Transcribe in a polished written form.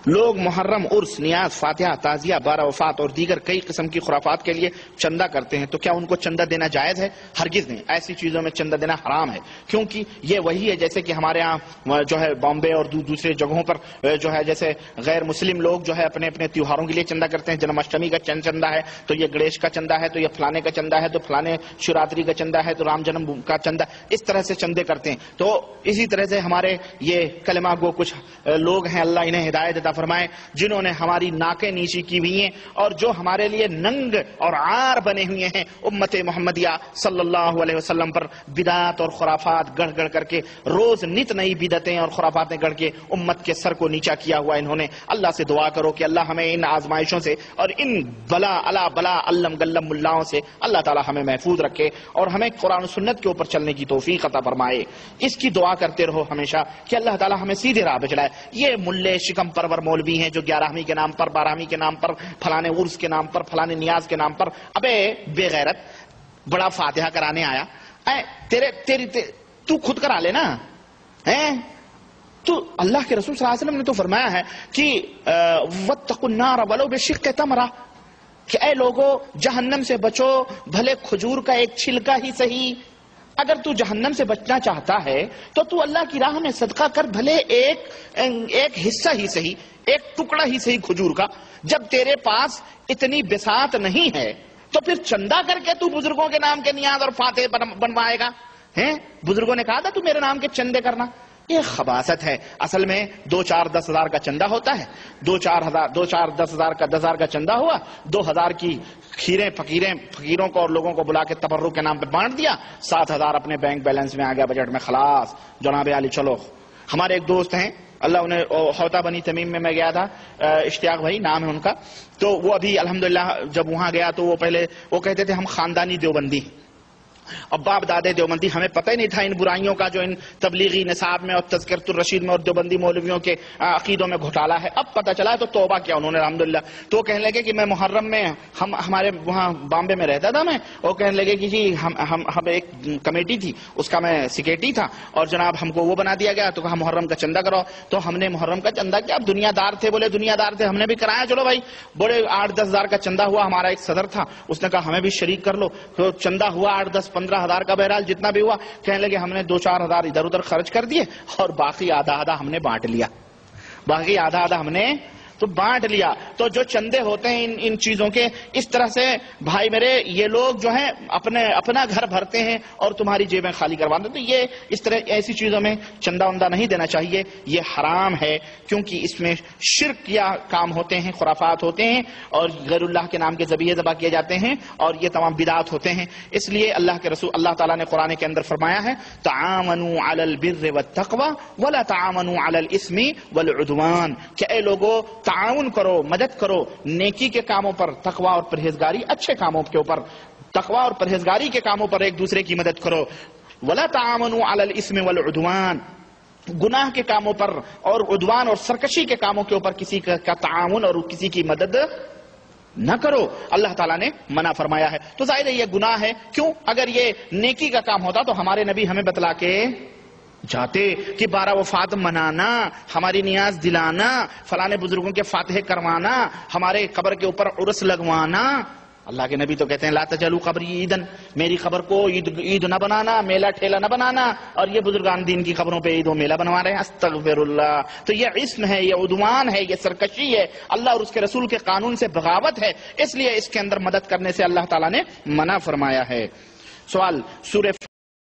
لوگ محرم، عرس، نیاز، فاتحہ، تعزیہ، بارہ وفات اور دیگر کئی قسم کی خرافات کے لیے چندہ کرتے ہیں، تو کیا ان کو چندہ دینا جائز ہے؟ ہرگز نہیں، ایسی چیزوں میں چندہ دینا حرام ہے، کیونکہ یہ وہی ہے جیسے کہ ہمارے ہاں جو ہے بامبے اور دوسرے جگہوں پر جو ہے جیسے غیر مسلم لوگ جو ہے اپنے اپنے تیوہاروں کے لیے چندہ کرتے ہیں، جنم اشٹمی کا چندہ ہے تو یہ گنیش کا چندہ ہے، تو یہ فلانے کا چندہ ہے، تو فلانے شیوراتری کا چندہ ہے، تو رام جنم کا چندہ، اس طرح سے چندے کرتے ہیں۔ تو اسی طرح سے ہمارے یہ کلمہ گو کچھ لوگ ہیں، اللہ انہیں ہدایت عطا فرمائے، جنہوں نے ہماری ناکیں نیچی کی ہوئی ہیں اور جو ہمارے لیے ننگ اور عار بنے ہوئے ہیں، امت محمدیہ صلی اللہ علیہ وسلم پر بدعات اور خرافات گڑھ گڑھ کر کے روز نت نئی بدعتیں اور خرافاتیں گڑھ کے امت کے سر کو نیچا کیا ہوا انہوں نے۔ اللہ سے دعا کرو کہ اللہ ہمیں ان آزمائشوں سے اور ان بلا الا بلا علم گلم ملاؤں سے اللہ تعالی ہمیں محفوظ رکھے اور ہمیں قرآن و سنت کے اوپر چلنے کی توفیق عطا فرمائے۔ اس کی دعا کرتے رہو ہمیشہ کہ اللہ تعالی ہمیں سیدھے راہ پہ چلائے۔ یہ ملے شکم پرور مولوی ہیں جو 11ویں کے نام پر، 12ویں کے نام پر، فلانے عرس کے نام پر، فلانے نیاز کے نام پر، ابے بے غیرت بڑا فاتحہ کرانے آیا، تو خود کرا لے نا، تو اللہ کے رسول صلی اللہ علیہ وسلم نے تو فرمایا ہے کہ واتقوا النار ولو بشق تمرہ، کہ اے لوگو جہنم سے بچو بھلے کھجور کا ایک چھلکا ہی صحیح۔ اگر تو جہنم سے بچنا چاہتا ہے تو اللہ کی راہ میں صدقہ کر، بھلے ایک حصہ ہی صحیح، ایک ٹکڑا ہی صحیح کھجور کا۔ جب تیرے پاس اتنی بساط نہیں ہے تو پھر چندہ کر کے تو بزرگوں کے نام کے نیاز اور فاتح بنوائے گا؟ بزرگوں نے کہا تھا تو میرے نام کے چندے کرنا۔ یہ خباثت ہے۔ اصل میں 2-4-10 ہزار کا چندہ ہوتا ہے، 2-4-10 ہزار کا چندہ ہوا، 2000 کی کھیریں فقیروں کو اور لوگوں کو بلا کے تبرک کے نام پہ بانٹ دیا، 7000 اپنے بینک بیلنس میں آ گیا، بجٹ میں خلاص، جناب علی چلو۔ ہمارے ایک دوست ہیں، اللہ انہیں ہوتا بنی تمیم میں میں گیا تھا، اشتیاق بھائی نام ہے ان کا، تو وہ ابھی الحمدللہ جب وہاں گیا تو وہ پہلے وہ کہتے تھے ہم خاندانی دیوبندی، اب باپ دادے دیوبندی، ہمیں پتہ ہی نہیں تھا ان برائیوں کا جو ان تبلیغی نصاب میں اور تذکرۃ الرشید میں اور دیوبندی مولویوں کے عقیدوں میں گھوٹالا ہے۔ اب پتہ چلا تو توبہ کیا انہوں نے الحمدللہ۔ تو وہ کہنے لگے کہ میں محرم میں ہمارے وہاں بامبے میں رہتا تھا، میں وہ کہنے لگے کہ جی ہم ایک کمیٹی تھی، اس کا میں سیکریٹری تھا، اور جناب ہم کو وہ بنا دیا گیا، تو کہا محرم کا چندہ کرو۔ تو ہم نے محرم کا چندہ کیا، اب دنیا دار تھے، بولے دنیا دار تھے، ہم نے بھی کرایا، چلو بھائی، بولے 8-10 ہزار کا چندہ ہوا۔ ہمارا ایک صدر تھا، اس نے کہا ہمیں بھی شریک کر لو، تو چندہ ہوا 8-10-15 ہزار کا، بہرحال جتنا بھی ہوا، کہنے لگے ہم نے 2-4 ہزار ادھر ادھر خرچ کر دیے اور باقی آدھا ہم نے بانٹ لیا، باقی آدھا ہم نے تو بانٹ لیا۔ تو جو چندے ہوتے ہیں ان چیزوں کے، اس طرح سے بھائی میرے یہ لوگ جو ہیں اپنا گھر بھرتے ہیں اور تمہاری جیبیں خالی کرواتے ہیں۔ تو یہ اس طرح ایسی چیزوں میں چندہ وندہ نہیں دینا چاہیے، یہ حرام ہے، کیونکہ اس میں شرک یا کام ہوتے ہیں، خرافات ہوتے ہیں، اور غیر اللہ کے نام کے ذبیحے ذبح کیے جاتے ہیں، اور یہ تمام بدعات ہوتے ہیں۔ اس لیے اللہ کے رسول اللہ تعالیٰ نے قرآن کے اندر فرمایا ہے تعاونوا علی البر والتقوی ولا تعاونوا علی الاثم والعدوان، کہ اے لوگو تعاون کرو، مدد کرو نیکی کے کاموں پر، تقوی اور پرہیزگاری اچھے کاموں کے اوپر، تقوی اور پرہیزگاری کے کاموں پر ایک دوسرے کی مدد کرو۔ ولا تعاونوا علی الاثم والعدوان، گناہ کے کاموں پر اور عدوان اور سرکشی کے کاموں کے اوپر کسی کا تعاون اور کسی کی مدد نہ کرو، اللہ تعالیٰ نے منع فرمایا ہے۔ تو ظاہر ہے یہ گناہ ہے، کیوں؟ اگر یہ نیکی کا کام ہوتا تو ہمارے نبی ہمیں بتلا کے جاتے کہ 12 وفات منانا، ہماری نیاز دلانا، فلانے بزرگوں کے فاتح کروانا، ہمارے قبر کے اوپر عرس لگوانا۔ اللہ کے نبی تو کہتے ہیں لا تجعلوا قبری عیدن، میری قبر کو عید نہ بنانا، میلہ ٹھیلا نہ بنانا، اور یہ بزرگان دین کی قبروں پہ عید و میلہ بنوا رہے ہیں، استغفر اللہ۔ تو یہ اسم ہے، یہ عدوان ہے، یہ سرکشی ہے، اللہ اور اس کے رسول کے قانون سے بغاوت ہے، اس لیے اس کے اندر مدد کرنے سے اللہ تعالیٰ نے منع فرمایا ہے۔ سوال، سورہ